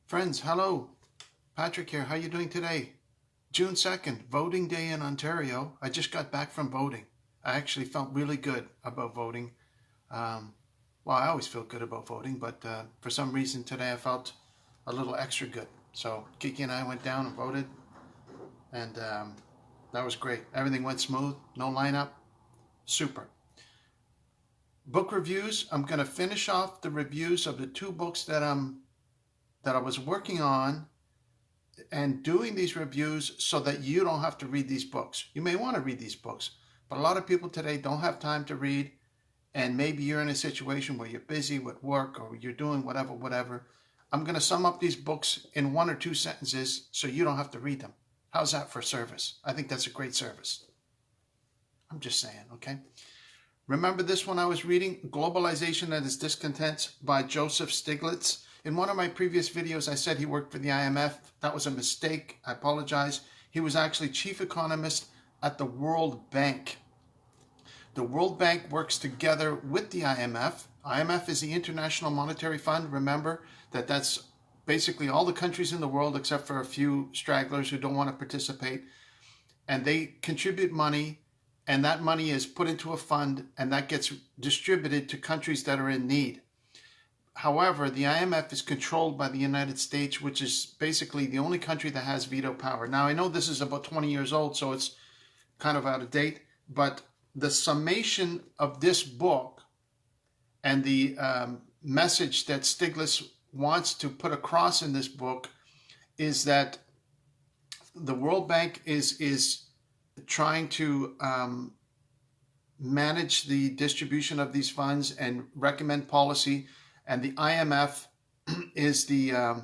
Friends, hello. Patrick here. How you doing today? June 2nd, voting day in Ontario. I just got back from voting. I actually felt really good about voting. Well, I always feel good about voting, but for some reason today I felt a little extra good. So Kiki and I went down and voted, and that was great. Everything went smooth, no lineup, super. Book reviews. I'm going to finish off the reviews of the two books that I was working on and doing these reviews so that you don't have to read these books. You may want to read these books, but a lot of people today don't have time to read, and maybe you're in a situation where you're busy with work or you're doing whatever. I'm going to sum up these books in one or two sentences so you don't have to read them. How's that for service? I think that's a great service. I'm just saying, okay? Remember this one I was reading, Globalization and Its Discontents by Joseph Stiglitz. In one of my previous videos, I said he worked for the IMF. That was a mistake. I apologize. He was actually chief economist at the World Bank. The World Bank works together with the IMF. IMF is the International Monetary Fund. Remember that that's basically all the countries in the world except for a few stragglers who don't want to participate. And they contribute money, and that money is put into a fund, and that gets distributed to countries that are in need. However, the IMF is controlled by the United States, which is basically the only country that has veto power. Now, I know this is about 20 years old, so it's kind of out of date, but the summation of this book and the message that Stiglitz wants to put across in this book is that the World Bank is trying to manage the distribution of these funds and recommend policy. And the IMF is the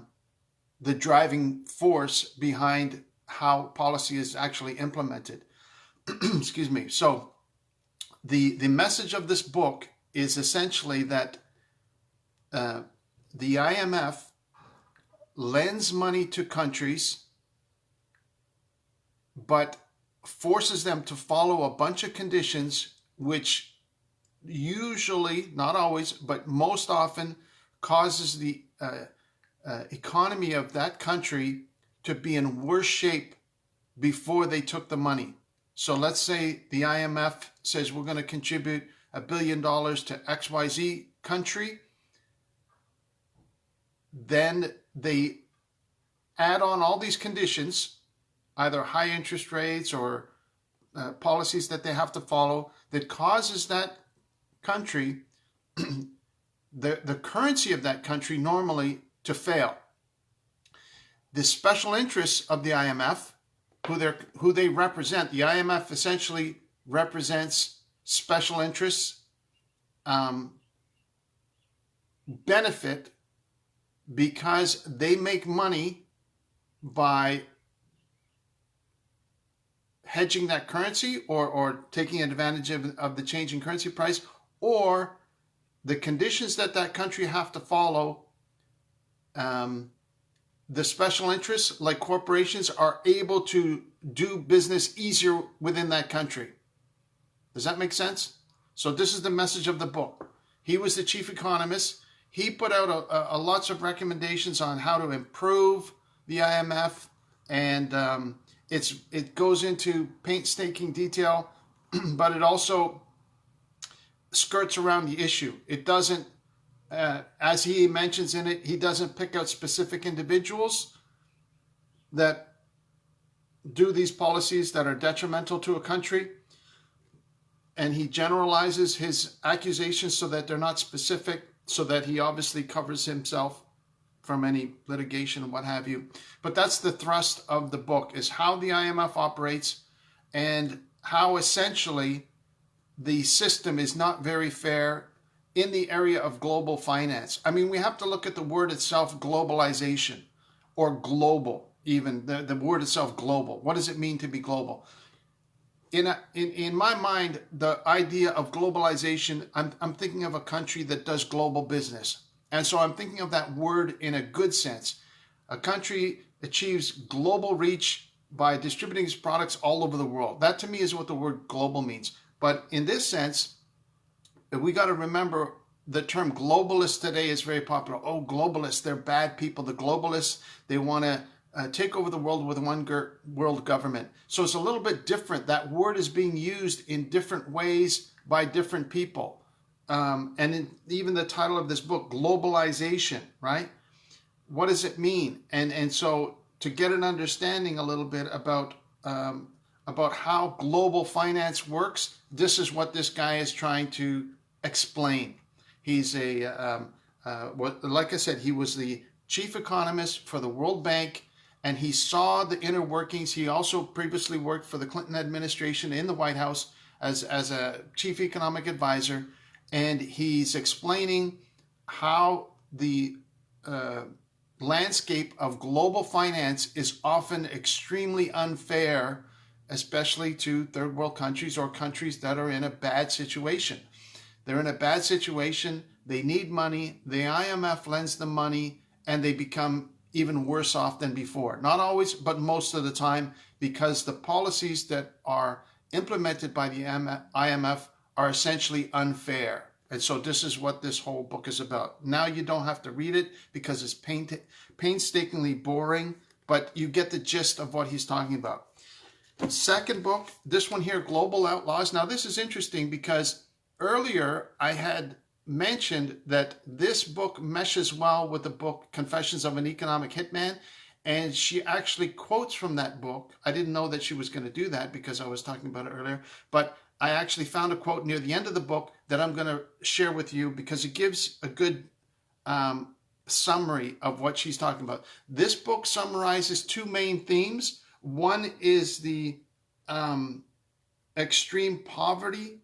driving force behind how policy is actually implemented. Excuse me. So the message of this book is essentially that the IMF lends money to countries, but forces them to follow a bunch of conditions which usually, not always, but most often causes the economy of that country to be in worse shape before they took the money. So let's say the IMF says we're going to contribute $1 billion to XYZ country. Then they add on all these conditions, either high interest rates or policies that they have to follow, that causes that country, the currency of that country normally to fail. The special interests of the IMF, who they represent, the IMF essentially represents special interests, benefit because they make money by hedging that currency or taking advantage of the change in currency price, or the conditions that country have to follow. The special interests, like corporations, are able to do business easier within that country. Does that make sense? So this is the message of the book. He was the chief economist. He put out a lots of recommendations on how to improve the IMF, and it goes into painstaking detail, but it also skirts around the issue. It doesn't, as he mentions in it, he doesn't pick out specific individuals that do these policies that are detrimental to a country, and he generalizes his accusations so that they're not specific, so that he obviously covers himself from any litigation and what have you. But that's the thrust of the book, is how the IMF operates and how essentially the system is not very fair in the area of global finance. I mean, we have to look at the word itself, globalization, or global, even the word itself, global. What does it mean to be global? In my mind, the idea of globalization, I'm thinking of a country that does global business. And so I'm thinking of that word in a good sense. A country achieves global reach by distributing its products all over the world. That to me is what the word global means. But in this sense, we got to remember the term globalist today is very popular. Oh, globalists, they're bad people. The globalists, they want to take over the world with one world government. So it's a little bit different. That word is being used in different ways by different people. And even the title of this book, Globalization, right? What does it mean? And so to get an understanding a little bit about how global finance works, this is what this guy is trying to explain. He's like I said, he was the chief economist for the World Bank, and he saw the inner workings. He also previously worked for the Clinton administration in the White House as a chief economic advisor, and he's explaining how the landscape of global finance is often extremely unfair, especially to third world countries or countries that are in a bad situation. They're in a bad situation, they need money, the IMF lends them money, and they become even worse off than before. Not always, but most of the time, because the policies that are implemented by the IMF are essentially unfair. And so this is what this whole book is about. Now you don't have to read it because it's painstakingly boring, but you get the gist of what he's talking about. Second book, this one here, Global Outlaws. Now this is interesting because earlier I had mentioned that this book meshes well with the book Confessions of an Economic Hitman, and she actually quotes from that book. I didn't know that she was going to do that because I was talking about it earlier, but I actually found a quote near the end of the book that I'm going to share with you because it gives a good summary of what she's talking about. This book summarizes two main themes. One is the extreme poverty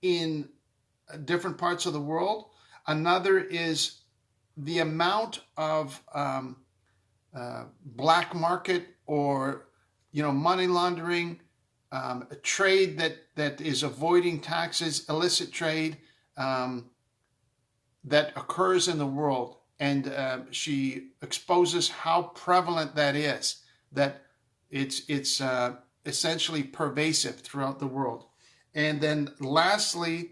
in different parts of the world. Another is the amount of black market or money laundering, a trade that is avoiding taxes, illicit trade that occurs in the world. And she exposes how prevalent that is, that it's essentially pervasive throughout the world. And then lastly,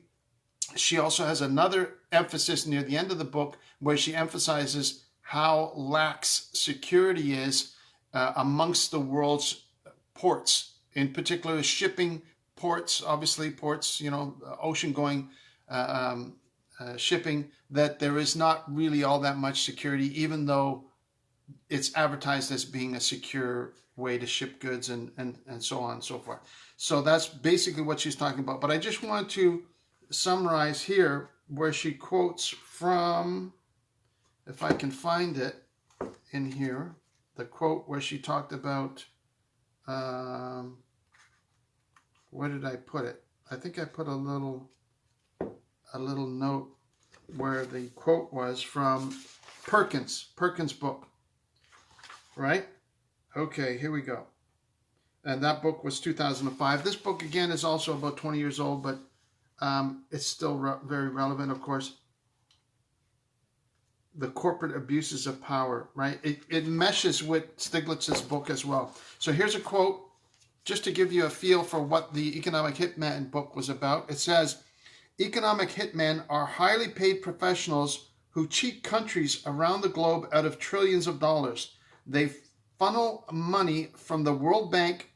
she also has another emphasis near the end of the book where she emphasizes how lax security is amongst the world's ports, in particular shipping ports, obviously ports, ocean-going shipping, that there is not really all that much security, even though it's advertised as being a secure way to ship goods and so on and so forth. So that's basically what she's talking about. But I just want to summarize here where she quotes from, if I can find it in here, the quote where she talked about, where did I put it? I think I put a little note where the quote was from Perkins' book, right? Okay, here we go. And that book was 2005. This book, again, is also about 20 years old, but it's still very relevant, of course. The corporate abuses of power, right? It meshes with Stiglitz's book as well. So here's a quote, just to give you a feel for what the Economic Hitman book was about. It says, economic hitmen are highly paid professionals who cheat countries around the globe out of trillions of dollars. They funnel money from the World Bank,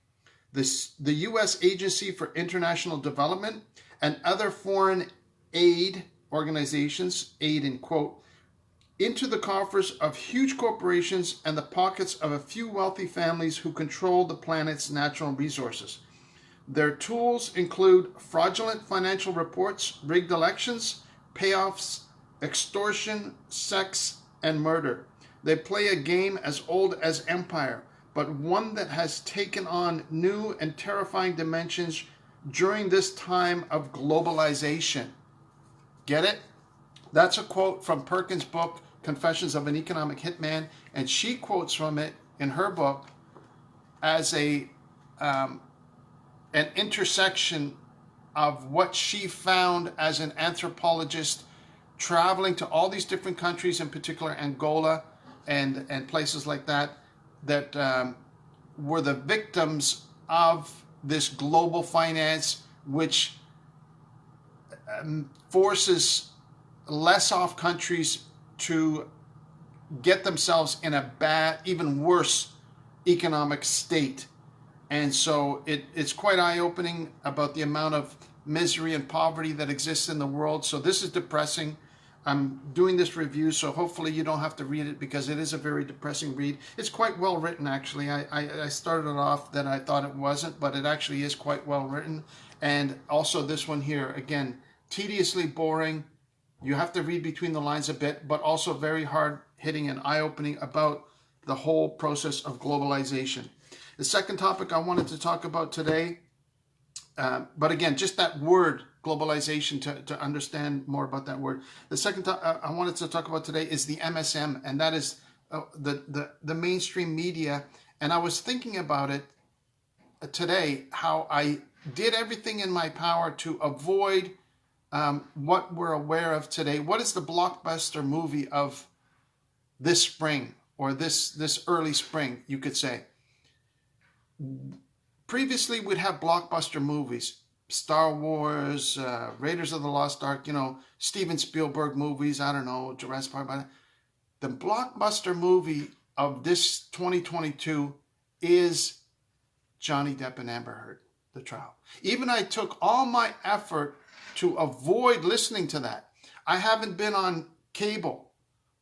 the U.S. Agency for International Development, and other foreign aid organizations, aid in quote, into the coffers of huge corporations and the pockets of a few wealthy families who control the planet's natural resources. Their tools include fraudulent financial reports, rigged elections, payoffs, extortion, sex, and murder. They play a game as old as empire, but one that has taken on new and terrifying dimensions during this time of globalization. Get it? That's a quote from Perkins' book, Confessions of an Economic Hitman, and she quotes from it in her book as an intersection of what she found as an anthropologist traveling to all these different countries, in particular Angola and places like that, that were the victims of this global finance, which forces less off countries to get themselves in a bad, even worse economic state. And so it's quite eye-opening about the amount of misery and poverty that exists in the world. So this is depressing. I'm doing this review, so hopefully you don't have to read it, because it is a very depressing read. It's quite well written, actually. I started it off that I thought it wasn't, but it actually is quite well written. And also this one here, again, tediously boring. You have to read between the lines a bit, but also very hard-hitting and eye-opening about the whole process of globalization. The second topic I wanted to talk about today, but again, just that word, globalization, to understand more about that word. The second I wanted to talk about today is the MSM, and that is the mainstream media. And I was thinking about it today, how I did everything in my power to avoid what we're aware of today. What is the blockbuster movie of this spring, or this early spring, you could say? Previously, we'd have blockbuster movies, Star Wars, Raiders of the Lost Ark, Steven Spielberg movies, I don't know, Jurassic Park. The blockbuster movie of this 2022 is Johnny Depp and Amber Heard, the trial. Even I took all my effort to avoid listening to that. I haven't been on cable.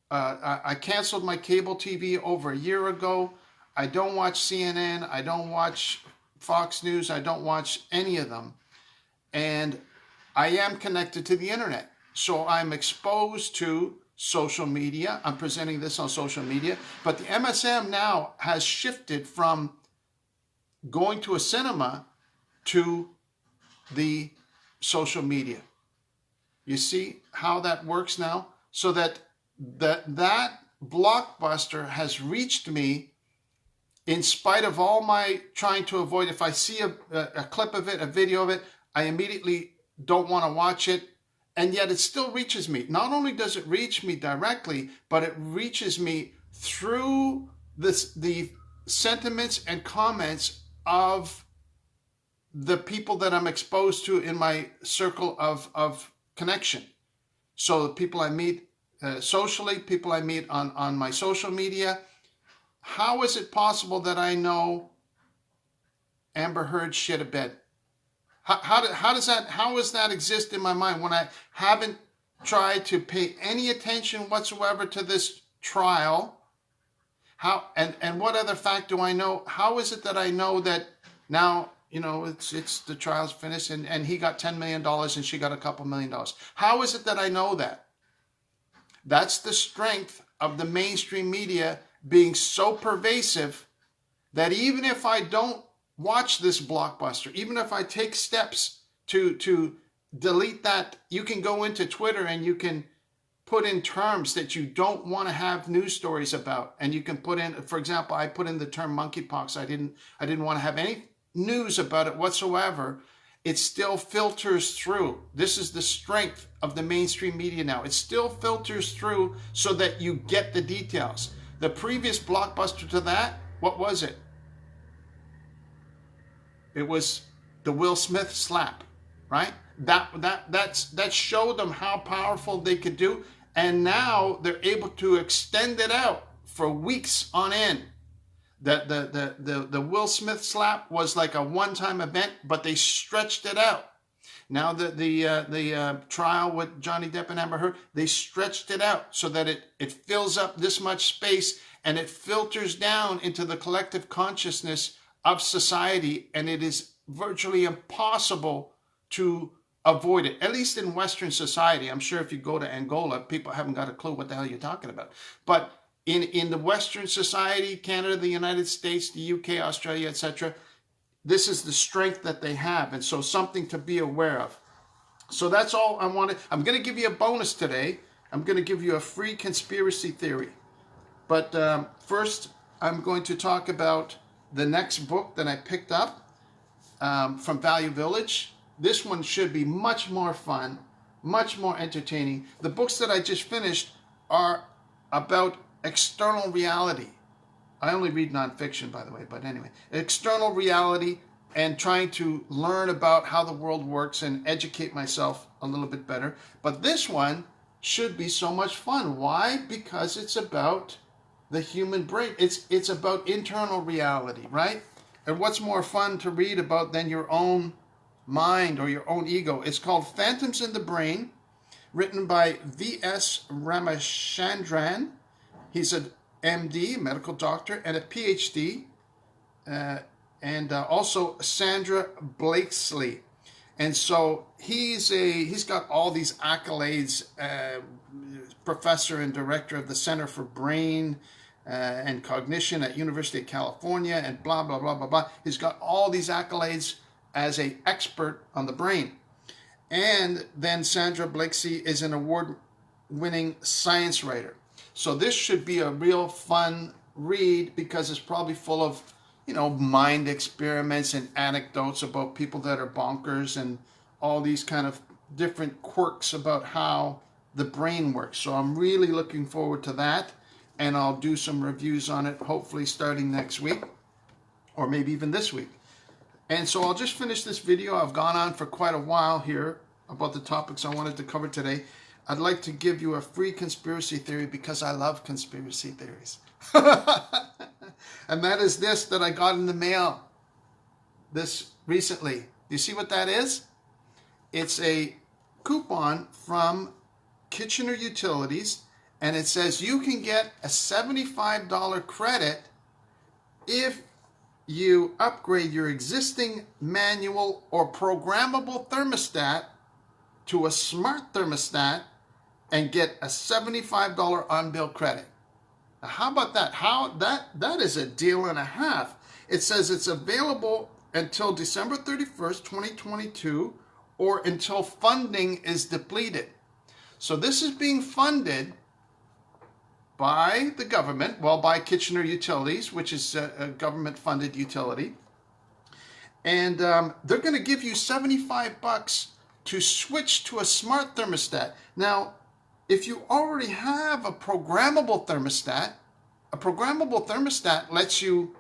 I canceled my cable TV over a year ago. I don't watch CNN. I don't watch Fox News. I don't watch any of them. And I am connected to the internet. So I'm exposed to social media. I'm presenting this on social media. But the MSM now has shifted from going to a cinema to the social media. You see how that works now? So that blockbuster has reached me in spite of all my trying to avoid. If I see a clip of it, a video of it, I immediately don't want to watch it. And yet it still reaches me. Not only does it reach me directly, but it reaches me through the sentiments and comments of the people that I'm exposed to in my circle of connection. So the people I meet socially, people I meet on my social media. How is it possible that I know Amber Heard shit a bed? How does that exist in my mind when I haven't tried to pay any attention whatsoever to this trial? How and what other fact do I know? How is it that I know that now, it's the trial's finished and he got $10 million and she got a couple $1 million? How is it that I know that? That's the strength of the mainstream media being so pervasive that even if I don't watch this blockbuster, even if I take steps to delete that, you can go into Twitter and you can put in terms that you don't want to have news stories about. And you can put in, for example, I put in the term monkeypox. I didn't want to have any news about it whatsoever. It still filters through. This is the strength of the mainstream media now. It still filters through so that you get the details. The previous blockbuster to that, what was it? It was the Will Smith slap, right? That showed them how powerful they could do, and now they're able to extend it out for weeks on end. The Will Smith slap was like a one-time event, but they stretched it out. Now the trial with Johnny Depp and Amber Heard, they stretched it out so that it fills up this much space and it filters down into the collective consciousness of society, and it is virtually impossible to avoid it, at least in Western society. I'm sure if you go to Angola, people haven't got a clue what the hell you're talking about. But in the Western society, Canada, the United States, the UK, Australia, etc., this is the strength that they have, and so something to be aware of. So that's all I wanted. I'm going to give you a bonus today. I'm going to give you a free conspiracy theory. But first, I'm going to talk about the next book that I picked up from Value Village. This one should be much more fun, much more entertaining. The books that I just finished are about external reality. I only read nonfiction, by the way, but anyway. External reality and trying to learn about how the world works and educate myself a little bit better. But this one should be so much fun. Why? Because it's about the human brain. It's about internal reality, right? And what's more fun to read about than your own mind or your own ego? It's called Phantoms in the Brain, written by V.S. Ramachandran. He's an MD, medical doctor, and a PhD, and also Sandra Blakesley. And so he's got all these accolades, professor and director of the Center for Brain and Cognition at University of California, and blah, blah, blah, blah, blah. He's got all these accolades as an expert on the brain. And then Sandra Blakesley is an award-winning science writer. So this should be a real fun read because it's probably full of, mind experiments and anecdotes about people that are bonkers and all these kind of different quirks about how the brain works. So I'm really looking forward to that, and I'll do some reviews on it, hopefully starting next week or maybe even this week. And so I'll just finish this video. I've gone on for quite a while here about the topics I wanted to cover today. I'd like to give you a free conspiracy theory because I love conspiracy theories. And that is this that I got in the mail this recently. Do you see what that is? It's a coupon from Kitchener Utilities, and it says you can get a $75 credit if you upgrade your existing manual or programmable thermostat to a smart thermostat and get a $75 on-bill credit. Now, how about that? That is a deal and a half. It says it's available until December 31st, 2022, or until funding is depleted. So this is being funded by the government, by Kitchener Utilities, which is a government-funded utility. And they're going to give you $75 to switch to a smart thermostat. Now, if you already have a programmable thermostat lets you,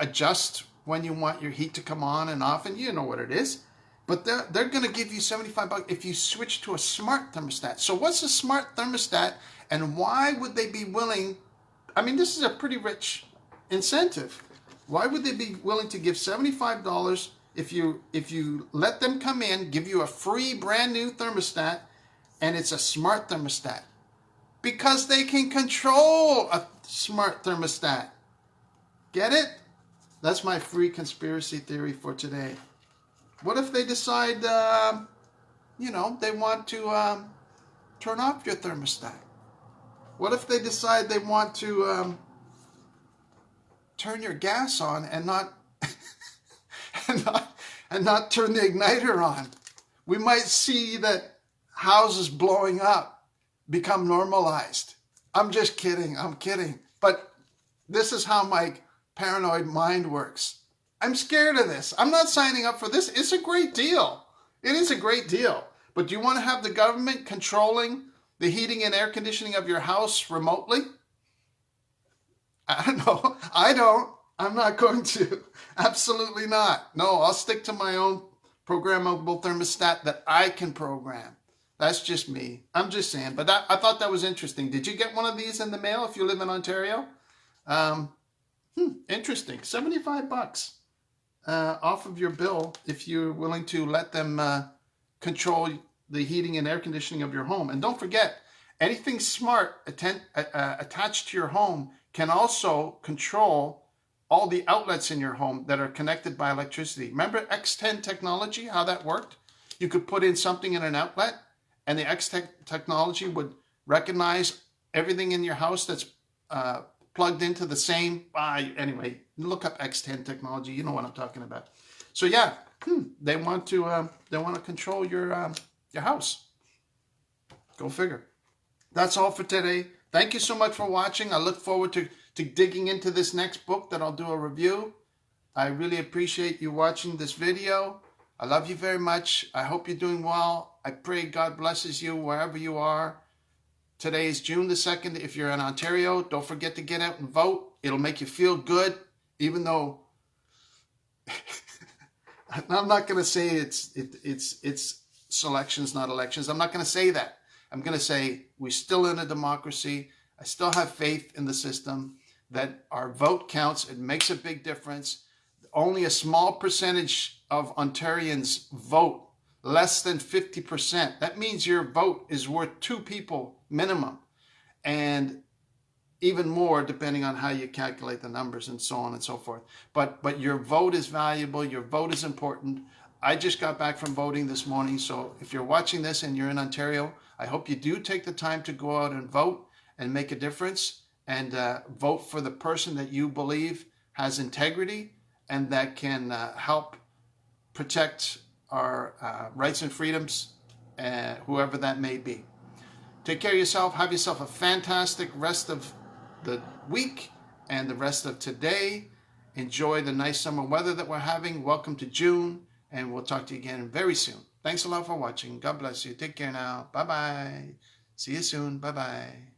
adjust when you want your heat to come on and off, and you know what it is. But they're going to give you $75 if you switch to a smart thermostat. So what's a smart thermostat, and why would they be willing? I mean, this is a pretty rich incentive. Why would they be willing to give $75 if you let them come in, give you a free brand new thermostat, and it's a smart thermostat? Because they can control a smart thermostat. Get it? That's my free conspiracy theory for today. What if they decide, they want to turn off your thermostat? What if they decide they want to turn your gas on and not and not turn the igniter on? We might see that houses blowing up become normalized. I'm just kidding. I'm kidding. But this is how my paranoid mind works. I'm scared of this. I'm not signing up for this. It's a great deal. It is a great deal. But do you want to have the government controlling the heating and air conditioning of your house remotely? I don't know. I don't. I'm not going to. Absolutely not. No, I'll stick to my own programmable thermostat that I can program. That's just me. I'm just saying. But I thought that was interesting. Did you get one of these in the mail if you live in Ontario? Interesting. $75 off of your bill if you're willing to let them control the heating and air conditioning of your home. And don't forget, anything smart attached to your home can also control all the outlets in your home that are connected by electricity. Remember X10 technology, how that worked? You could put in something in an outlet, and the X10 technology would recognize everything in your house that's plugged into the same. Anyway, look up X10 technology. You know what I'm talking about. So yeah, they want to control your house. Go figure. That's all for today. Thank you so much for watching. I look forward to digging into this next book that I'll do a review. I really appreciate you watching this video. I love you very much. I hope you're doing well. I pray God blesses you wherever you are. Today is June the 2nd. If you're in Ontario, don't forget to get out and vote. It'll make you feel good, even though I'm not going to say it's selections, not elections. I'm not going to say that. I'm going to say we're still in a democracy. I still have faith in the system that our vote counts. It makes a big difference. Only a small percentage of Ontarians vote, less than 50%. That means your vote is worth 2 people minimum, and even more depending on how you calculate the numbers and so on and so forth. But your vote is valuable. Your vote is important. I just got back from voting this morning, so if you're watching this and you're in Ontario, I hope you do take the time to go out and vote and make a difference, and vote for the person that you believe has integrity and that can help protect our rights and freedoms, whoever that may be. Take care of yourself. Have yourself a fantastic rest of the week and the rest of today. Enjoy the nice summer weather that we're having. Welcome to June, and we'll talk to you again very soon. Thanks a lot for watching. God bless you. Take care now. Bye-bye. See you soon. Bye-bye.